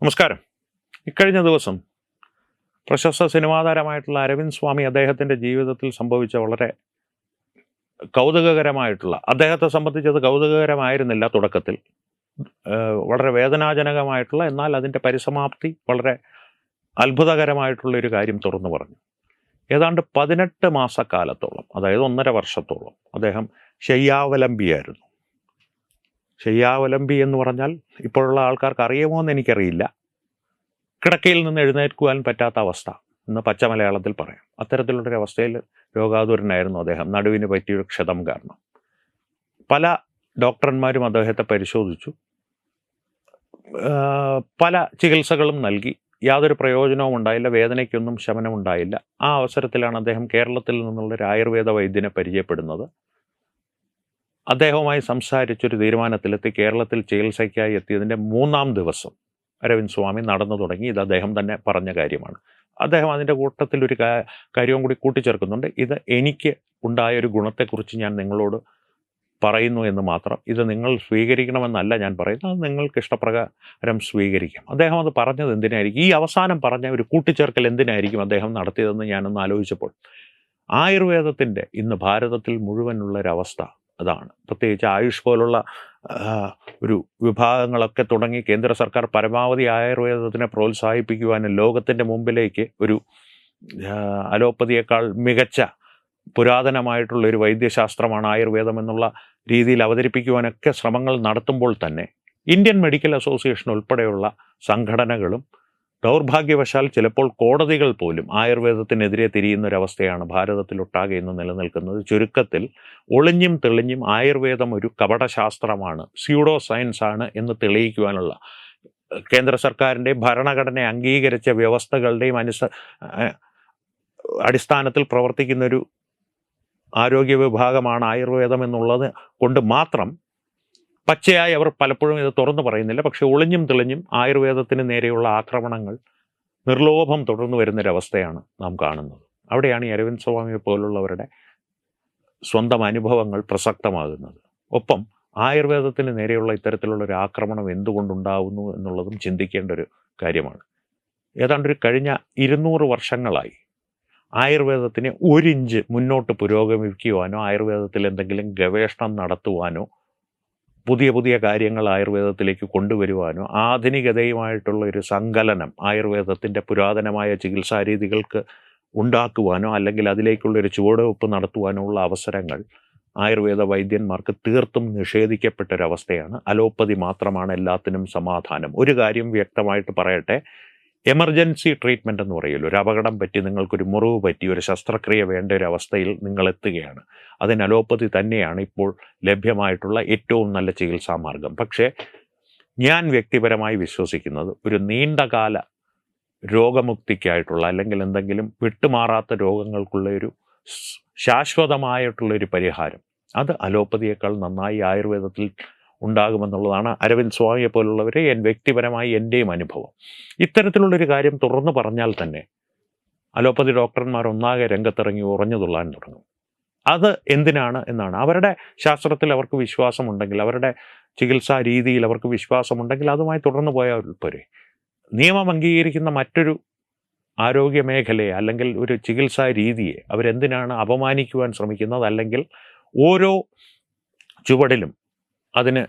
നമസ്കാരം. ഇക്കഴിഞ്ഞ ദിവസം പ്രശസ്ത സിനിമാ താരമായിട്ടുള്ള അരവിന്ദ് സ്വാമി അദ്ദേഹത്തിൻ്റെ ജീവിതത്തിൽ സംഭവിച്ച വളരെ കൗതുകകരമായിട്ടുള്ള, അദ്ദേഹത്തെ സംബന്ധിച്ചത് കൗതുകകരമായിരുന്നില്ല തുടക്കത്തിൽ, വളരെ വേദനാജനകമായിട്ടുള്ള, എന്നാൽ അതിൻ്റെ പരിസമാപ്തി വളരെ അത്ഭുതകരമായിട്ടുള്ള ഒരു കാര്യം തുറന്നു പറഞ്ഞു. ഏതാണ്ട് 18 മാസക്കാലത്തോളം, അതായത് 1.5 വർഷത്തോളം അദ്ദേഹം ശയ്യാവലംബിയായിരുന്നു. ശയ്യാവലംബി എന്ന് പറഞ്ഞാൽ ഇപ്പോഴുള്ള ആൾക്കാർക്ക് അറിയുമോ എന്ന് എനിക്കറിയില്ല. കിടക്കയിൽ നിന്ന് എഴുന്നേൽക്കുവാൻ പറ്റാത്ത അവസ്ഥ എന്ന് പച്ച മലയാളത്തിൽ പറയാം. അത്തരത്തിലുള്ളൊരവസ്ഥയിൽ രോഗാതുരനായിരുന്നു അദ്ദേഹം. നടുവിന് പറ്റിയൊരു ക്ഷതം കാരണം പല ഡോക്ടർമാരും അദ്ദേഹത്തെ പരിശോധിച്ചു, പല ചികിത്സകളും നൽകി. യാതൊരു പ്രയോജനവും ഉണ്ടായില്ല, വേദനയ്ക്കൊന്നും ശമനം ഉണ്ടായില്ല. ആ അവസരത്തിലാണ് അദ്ദേഹം കേരളത്തിൽ നിന്നുള്ളൊരു ആയുർവേദ വൈദ്യനെ പരിചയപ്പെടുന്നത്. അദ്ദേഹവുമായി സംസാരിച്ചൊരു തീരുമാനത്തിലെത്തി കേരളത്തിൽ ചികിത്സയ്ക്കായി എത്തിയതിൻ്റെ 3-ാം ദിവസം അരവിന്ദ് സ്വാമി നടന്നു തുടങ്ങി. ഇത് അദ്ദേഹം തന്നെ പറഞ്ഞ കാര്യമാണ്. അദ്ദേഹം അതിൻ്റെ കൂട്ടത്തിൽ ഒരു കാര്യവും കൂടി കൂട്ടിച്ചേർക്കുന്നുണ്ട്. ഇത് എനിക്ക് ഉണ്ടായൊരു ഗുണത്തെക്കുറിച്ച് ഞാൻ നിങ്ങളോട് പറയുന്നു എന്ന് മാത്രം. ഇത് നിങ്ങൾ സ്വീകരിക്കണമെന്നല്ല ഞാൻ പറയുന്നത്, അത് നിങ്ങൾക്ക് ഇഷ്ടപ്രകാരം സ്വീകരിക്കാം. അദ്ദേഹം അത് പറഞ്ഞത് എന്തിനായിരിക്കും, ഈ അവസാനം പറഞ്ഞ ഒരു കൂട്ടിച്ചേർക്കൽ എന്തിനായിരിക്കും അദ്ദേഹം നടത്തിയതെന്ന് ഞാനൊന്ന് ആലോചിച്ചപ്പോൾ, ആയുർവേദത്തിൻ്റെ ഇന്ന് ഭാരതത്തിൽ മുഴുവനുള്ളൊരവസ്ഥ അതാണ്. പ്രത്യേകിച്ച് ആയുഷ് പോലുള്ള ഒരു വിഭാഗങ്ങളൊക്കെ തുടങ്ങി കേന്ദ്ര സർക്കാർ പരമാവധി ആയുർവേദത്തിനെ പ്രോത്സാഹിപ്പിക്കുവാനും ലോകത്തിൻ്റെ മുമ്പിലേക്ക് ഒരു അലോപ്പതിയേക്കാൾ മികച്ച പുരാതനമായിട്ടുള്ളൊരു വൈദ്യശാസ്ത്രമാണ് ആയുർവേദം എന്നുള്ള രീതിയിൽ അവതരിപ്പിക്കുവാനൊക്കെ ശ്രമങ്ങൾ നടത്തുമ്പോൾ തന്നെ ഇന്ത്യൻ മെഡിക്കൽ അസോസിയേഷൻ ഉൾപ്പെടെയുള്ള സംഘടനകളും ദൗർഭാഗ്യവശാൽ ചിലപ്പോൾ കോടതികൾ പോലും ആയുർവേദത്തിനെതിരെ തിരിയുന്നൊരവസ്ഥയാണ് ഭാരതത്തിലൊട്ടാകെ ഇന്ന് നിലനിൽക്കുന്നത്. ചുരുക്കത്തിൽ ഒളിഞ്ഞും തെളിഞ്ഞും ആയുർവേദം ഒരു കപടശാസ്ത്രമാണ്, സ്യൂഡോ സയൻസ് ആണ് എന്ന് തെളിയിക്കുവാനുള്ള കേന്ദ്ര സർക്കാരിൻ്റെ ഭരണഘടന അംഗീകരിച്ച വ്യവസ്ഥകളുടെയും അടിസ്ഥാനത്തിൽ പ്രവർത്തിക്കുന്നൊരു ആരോഗ്യ വിഭാഗമാണ് ആയുർവേദം എന്നുള്ളത് കൊണ്ട് മാത്രം പച്ചയായി അവർ പലപ്പോഴും ഇത് തുറന്നു പറയുന്നില്ല. പക്ഷെ ഒളിഞ്ഞും തെളിഞ്ഞും ആയുർവേദത്തിന് നേരെയുള്ള ആക്രമണങ്ങൾ നിർലോഭം തുടർന്നു വരുന്നൊരവസ്ഥയാണ് നാം കാണുന്നത്. അവിടെയാണ് ഈ അരവിന്ദ് സ്വാമിയെ പോലുള്ളവരുടെ സ്വന്തം അനുഭവങ്ങൾ പ്രസക്തമാകുന്നത്. ഒപ്പം ആയുർവേദത്തിന് നേരെയുള്ള ഇത്തരത്തിലുള്ളൊരു ആക്രമണം എന്തുകൊണ്ടുണ്ടാവുന്നു എന്നുള്ളതും ചിന്തിക്കേണ്ട ഒരു കാര്യമാണ്. ഏതാണ്ടൊരു കഴിഞ്ഞ 200 വർഷങ്ങളായി ആയുർവേദത്തിന് 1 ഇഞ്ച് മുന്നോട്ട് പുരോഗമിക്കുവാനോ ആയുർവേദത്തിൽ എന്തെങ്കിലും ഗവേഷണം നടത്തുവാനോ പുതിയ പുതിയ കാര്യങ്ങൾ ആയുർവേദത്തിലേക്ക് കൊണ്ടുവരുവാനോ ആധുനികതയുമായിട്ടുള്ള ഒരു സങ്കലനം ആയുർവേദത്തിൻ്റെ പുരാതനമായ ചികിത്സാ രീതികൾക്ക് ഉണ്ടാക്കുവാനോ അല്ലെങ്കിൽ അതിലേക്കുള്ളൊരു ചുവടുവെപ്പ് നടത്തുവാനോ ഉള്ള അവസരങ്ങൾ ആയുർവേദ വൈദ്യന്മാർക്ക് തീർത്തും നിഷേധിക്കപ്പെട്ടൊരവസ്ഥയാണ്. അലോപ്പതി മാത്രമാണ് എല്ലാത്തിനും സമാധാനം. ഒരു കാര്യം വ്യക്തമായിട്ട് പറയട്ടെ, എമർജൻസി ട്രീറ്റ്മെൻറ്റ് എന്ന് പറയുമല്ലോ, ഒരു അപകടം പറ്റി, നിങ്ങൾക്കൊരു മുറിവ് പറ്റി, ഒരു ശസ്ത്രക്രിയ വേണ്ട ഒരു അവസ്ഥയിൽ നിങ്ങൾ എത്തുകയാണ്. അതിന് അലോപ്പതി തന്നെയാണ് ഇപ്പോൾ ലഭ്യമായിട്ടുള്ള ഏറ്റവും നല്ല ചികിത്സാ മാർഗം. പക്ഷേ ഞാൻ വ്യക്തിപരമായി വിശ്വസിക്കുന്നത് ഒരു നീണ്ടകാല രോഗമുക്തിക്കായിട്ടുള്ള അല്ലെങ്കിൽ എന്തെങ്കിലും വിട്ടുമാറാത്ത രോഗങ്ങൾക്കുള്ള ഒരു ശാശ്വതമായിട്ടുള്ളൊരു പരിഹാരം അത് അലോപ്പതിയേക്കാൾ നന്നായി ആയുർവേദത്തിൽ ഉണ്ടാകുമെന്നുള്ളതാണ് അരവിന്ദ് സ്വാമിയെ പോലുള്ളവരെ വ്യക്തിപരമായി എൻ്റെയും അനുഭവം. ഇത്തരത്തിലുള്ളൊരു കാര്യം തുറന്നു പറഞ്ഞാൽ തന്നെ അലോപ്പതി ഡോക്ടർമാർ ഒന്നാകെ രംഗത്തിറങ്ങി ഉറഞ്ഞു തുള്ളാൻ തുടങ്ങും. അത് എന്തിനാണ് എന്നാണ്. അവരുടെ ശാസ്ത്രത്തിൽ അവർക്ക് വിശ്വാസമുണ്ടെങ്കിൽ, അവരുടെ ചികിത്സാ രീതിയിൽ അവർക്ക് വിശ്വാസമുണ്ടെങ്കിൽ അതുമായി തുടർന്നു പോയാൽ പോരെ. നിയമം അംഗീകരിക്കുന്ന മറ്റൊരു ആരോഗ്യ മേഖലയെ അല്ലെങ്കിൽ ഒരു ചികിത്സാ രീതിയെ അവരെന്തിനാണ് അപമാനിക്കുവാൻ ശ്രമിക്കുന്നത്? അല്ലെങ്കിൽ ഓരോ ചുവടിലും അതിന്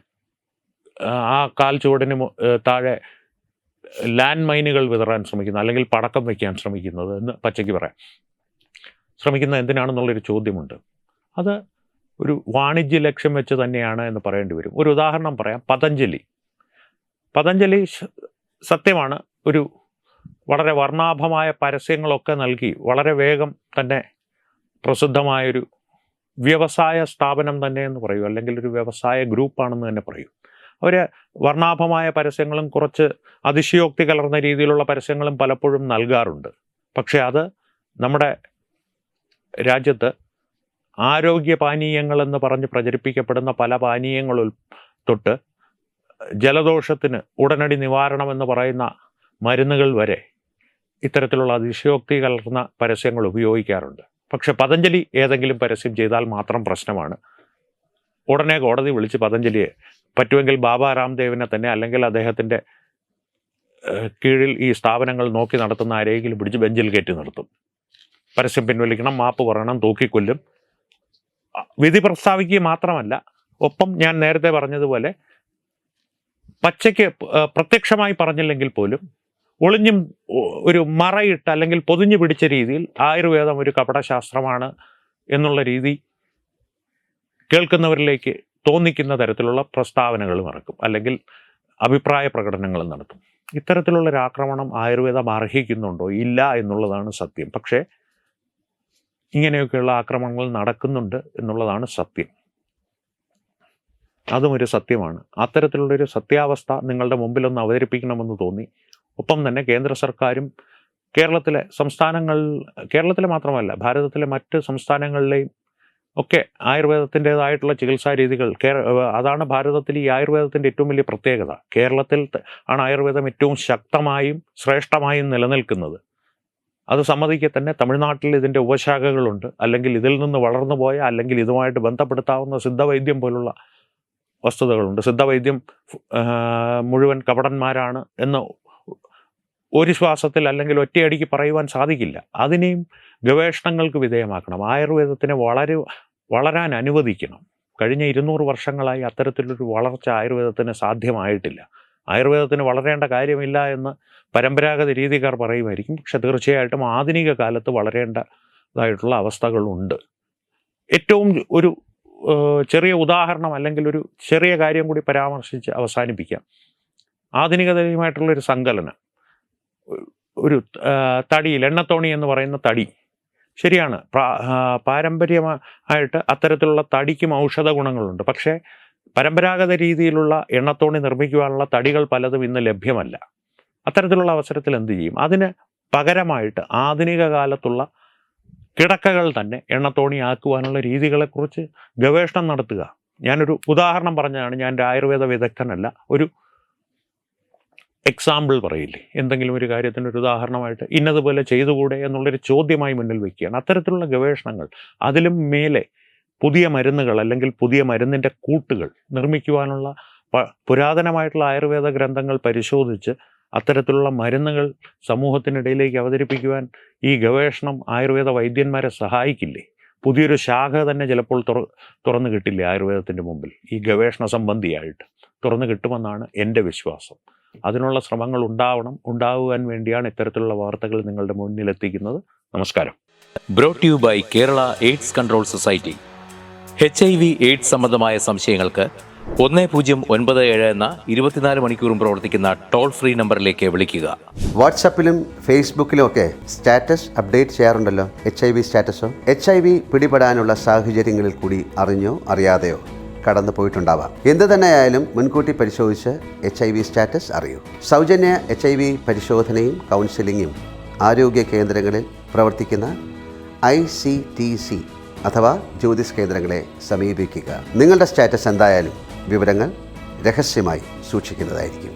ആ കാൽ ചുവടിന് താഴെ ലാൻഡ് മൈനുകൾ വിതറാൻ ശ്രമിക്കുന്നത് അല്ലെങ്കിൽ പടക്കം വയ്ക്കാൻ ശ്രമിക്കുന്നത് എന്ന് പച്ചയ്ക്ക് പറയാം ശ്രമിക്കുന്നത് എന്തിനാണെന്നുള്ളൊരു ചോദ്യമുണ്ട്. അത് ഒരു വാണിജ്യ ലക്ഷ്യം വെച്ച് തന്നെയാണ് എന്ന് പറയേണ്ടി വരും. ഒരു ഉദാഹരണം പറയാം. പതഞ്ജലി സത്യമാണ് ഒരു വളരെ വർണ്ണാഭമായ പരസ്യങ്ങളൊക്കെ നൽകി വളരെ വേഗം തന്നെ പ്രസിദ്ധമായൊരു വ്യവസായ സ്ഥാപനം തന്നെ എന്ന് പറയൂ, അല്ലെങ്കിൽ ഒരു വ്യവസായ ഗ്രൂപ്പാണെന്ന് തന്നെ പറയൂ. അവർ വർണ്ണാഭമായ പരസ്യങ്ങളും കുറച്ച് അതിശയോക്തി കലർന്ന രീതിയിലുള്ള പരസ്യങ്ങളും പലപ്പോഴും നൽകാറുണ്ട്. പക്ഷേ അത് നമ്മുടെ രാജ്യത്ത് ആരോഗ്യ പാനീയങ്ങളെന്ന് പറഞ്ഞ് പ്രചരിപ്പിക്കപ്പെടുന്ന പല പാനീയങ്ങളും തൊട്ട് ജലദോഷത്തിന് ഉടനടി നിവാരണമെന്ന് പറയുന്ന മരുന്നുകൾ വരെ ഇത്തരത്തിലുള്ള അതിശയോക്തി കലർന്ന പരസ്യങ്ങൾ ഉപയോഗിക്കാറുണ്ട്. പക്ഷെ പതഞ്ജലി ഏതെങ്കിലും പരസ്യം ചെയ്താൽ മാത്രം പ്രശ്നമാണ്. ഉടനെ കോടതി വിളിച്ച് പതഞ്ജലിയെ, പറ്റുമെങ്കിൽ ബാബ രാംദേവിനെ തന്നെ അല്ലെങ്കിൽ അദ്ദേഹത്തിൻ്റെ കീഴിൽ ഈ സ്ഥാപനങ്ങൾ നോക്കി നടത്തുന്ന ആരെങ്കിലും പിടിച്ച് ബെഞ്ചിൽ കയറ്റി നിർത്തും. പരസ്യം പിൻവലിക്കണം, മാപ്പ് പറയണം, തൂക്കിക്കൊല്ലും. വിധി പ്രസ്താവിക്കുക മാത്രമല്ല, ഒപ്പം ഞാൻ നേരത്തെ പറഞ്ഞതുപോലെ പച്ചയ്ക്ക് പ്രത്യക്ഷമായി പറഞ്ഞില്ലെങ്കിൽ പോലും ഒളിഞ്ഞും ഒരു മറയിട്ട് അല്ലെങ്കിൽ പൊതിഞ്ഞു പിടിച്ച രീതിയിൽ ആയുർവേദം ഒരു കപടശാസ്ത്രമാണ് എന്നുള്ള രീതി കേൾക്കുന്നവരിലേക്ക് തോന്നിക്കുന്ന തരത്തിലുള്ള പ്രസ്താവനകളും ഇറക്കും, അല്ലെങ്കിൽ അഭിപ്രായ പ്രകടനങ്ങളും നടത്തും. ഇത്തരത്തിലുള്ളൊരു ആക്രമണം ആയുർവേദം അർഹിക്കുന്നുണ്ടോ? ഇല്ല എന്നുള്ളതാണ് സത്യം. പക്ഷേ ഇങ്ങനെയൊക്കെയുള്ള ആക്രമണങ്ങൾ നടക്കുന്നുണ്ട് എന്നുള്ളതാണ് സത്യം. അതും ഒരു സത്യമാണ്. അത്തരത്തിലുള്ളൊരു സത്യാവസ്ഥ നിങ്ങളുടെ മുമ്പിലൊന്ന് അവതരിപ്പിക്കണമെന്ന് തോന്നി. ഒപ്പം തന്നെ കേന്ദ്ര സർക്കാരും കേരളത്തിലെ മാത്രമല്ല ഭാരതത്തിലെ മറ്റ് സംസ്ഥാനങ്ങളിലെയും ഒക്കെ ആയുർവേദത്തിൻ്റെതായിട്ടുള്ള ചികിത്സാ രീതികൾ അതാണ് ഭാരതത്തിൽ ഈ ആയുർവേദത്തിൻ്റെ ഏറ്റവും വലിയ പ്രത്യേകത. കേരളത്തിൽ ആണ് ആയുർവേദം ഏറ്റവും ശക്തമായും ശ്രേഷ്ഠമായും നിലനിൽക്കുന്നത്. അത് സമ്മതിക്കെ തന്നെ തമിഴ്നാട്ടിൽ ഇതിൻ്റെ ഉപശാഖകളുണ്ട്, അല്ലെങ്കിൽ ഇതിൽ നിന്ന് വളർന്നു പോയ അല്ലെങ്കിൽ ഇതുമായിട്ട് ബന്ധപ്പെടുത്താവുന്ന സിദ്ധവൈദ്യം പോലുള്ള വസ്തുതകളുണ്ട്. സിദ്ധവൈദ്യം മുഴുവൻ കപടന്മാരാണ് എന്ന് ഒരു ശ്വാസത്തിൽ അല്ലെങ്കിൽ ഒറ്റയടിക്ക് പറയുവാൻ സാധിക്കില്ല. അതിനെയും ഗവേഷണങ്ങൾക്ക് വിധേയമാക്കണം. ആയുർവേദത്തിനെ വളരാൻ അനുവദിക്കണം. കഴിഞ്ഞ 200 വർഷങ്ങളായി അത്തരത്തിലൊരു വളർച്ച ആയുർവേദത്തിന് സാധ്യമായിട്ടില്ല. ആയുർവേദത്തിന് വളരേണ്ട കാര്യമില്ല എന്ന് പരമ്പരാഗത രീതിക്കാർ പറയുമായിരിക്കും. പക്ഷെ തീർച്ചയായിട്ടും ആധുനിക കാലത്ത് വളരേണ്ടതായിട്ടുള്ള അവസ്ഥകളുണ്ട്. ഏറ്റവും ഒരു ചെറിയ ഉദാഹരണം അല്ലെങ്കിൽ ഒരു ചെറിയ കാര്യം കൂടി പരാമർശിച്ച് അവസാനിപ്പിക്കാം. ആധുനികതയുമായിട്ടുള്ളൊരു സങ്കലനം. ഒരു തടിയിൽ എണ്ണത്തോണി എന്ന് പറയുന്ന തടി ശരിയാണ്, പാരമ്പര്യമായിട്ട് അത്തരത്തിലുള്ള തടിക്കും ഔഷധ ഗുണങ്ങളുണ്ട്. പക്ഷേ പരമ്പരാഗത രീതിയിലുള്ള എണ്ണത്തോണി നിർമ്മിക്കുവാനുള്ള തടികൾ പലതും ഇന്ന് ലഭ്യമല്ല. അത്തരത്തിലുള്ള അവസരത്തിൽ എന്ത് ചെയ്യും? അതിന് പകരമായിട്ട് ആധുനിക കാലത്തുള്ള കിടക്കകൾ തന്നെ എണ്ണത്തോണിയാക്കുവാനുള്ള രീതികളെക്കുറിച്ച് ഗവേഷണം നടത്തുക. ഞാനൊരു ഉദാഹരണം പറഞ്ഞതാണ്. ഞാൻ ഒരു ആയുർവേദ വിദഗ്ധനല്ല, ഒരു എക്സാമ്പിൾ പറയില്ലേ, എന്തെങ്കിലും ഒരു കാര്യത്തിന് ഒരു ഉദാഹരണമായിട്ട് ഇന്നതുപോലെ ചെയ്തുകൂടെ എന്നുള്ളൊരു ചോദ്യമായി മുന്നിൽ വയ്ക്കുകയാണ്. അത്തരത്തിലുള്ള ഗവേഷണങ്ങൾ, അതിലും മേലെ പുതിയ മരുന്നുകൾ അല്ലെങ്കിൽ പുതിയ മരുന്നിൻ്റെ കൂട്ടുകൾ നിർമ്മിക്കുവാനുള്ള പുരാതനമായിട്ടുള്ള ആയുർവേദ ഗ്രന്ഥങ്ങൾ പരിശോധിച്ച് അത്തരത്തിലുള്ള മരുന്നുകൾ സമൂഹത്തിനിടയിലേക്ക് അവതരിപ്പിക്കുവാൻ ഈ ഗവേഷണം ആയുർവേദ വൈദ്യന്മാരെ സഹായിക്കില്ലേ? പുതിയൊരു ശാഖ തന്നെ ചിലപ്പോൾ തുറന്നു കിട്ടില്ലേ ആയുർവേദത്തിൻ്റെ മുമ്പിൽ? ഈ ഗവേഷണ സംബന്ധിയായിട്ട് തുറന്നു കിട്ടുമെന്നാണ് എൻ്റെ വിശ്വാസം. അതിനുള്ള ശ്രമങ്ങൾ ഉണ്ടാകുവാൻ വേണ്ടിയാണ് ഇത്തരത്തിലുള്ള വാർത്തകൾ നിങ്ങളുടെ മുന്നിലെത്തിക്കുന്നത്. നമസ്കാരം. Brought you by Kerala AIDS control society. HIV AIDS സംബന്ധമായ സംശയങ്ങൾക്ക് 1097 എന്ന 24 മണിക്കൂറും പ്രവർത്തിക്കുന്ന ടോൾ ഫ്രീ നമ്പറിലേക്ക് വിളിക്കുക. വാട്സാപ്പിലും ഫേസ്ബുക്കിലും ഒക്കെ സ്റ്റാറ്റസ് അപ്ഡേറ്റ് ചെയ്യാറുണ്ടല്ലോ. HIV സ്റ്റാറ്റസോ HIV പിടിപെടാനുള്ള സാഹചര്യങ്ങളിൽ കൂടി അറിഞ്ഞോ അറിയാതെയോ കടന്നു പോയിട്ടുണ്ടാവാം. എന്ത് തന്നെയായാലും മുൻകൂട്ടി പരിശോധിച്ച് HIV സ്റ്റാറ്റസ് അറിയൂ. സൗജന്യ HIV പരിശോധനയും കൗൺസിലിങ്ങും ആരോഗ്യ കേന്ദ്രങ്ങളിൽ പ്രവർത്തിക്കുന്ന ICTC അഥവാ ജ്യോതിസ് കേന്ദ്രങ്ങളെ സമീപിക്കുക. നിങ്ങളുടെ സ്റ്റാറ്റസ് എന്തായാലും വിവരങ്ങൾ രഹസ്യമായി സൂക്ഷിക്കുന്നതായിരിക്കും.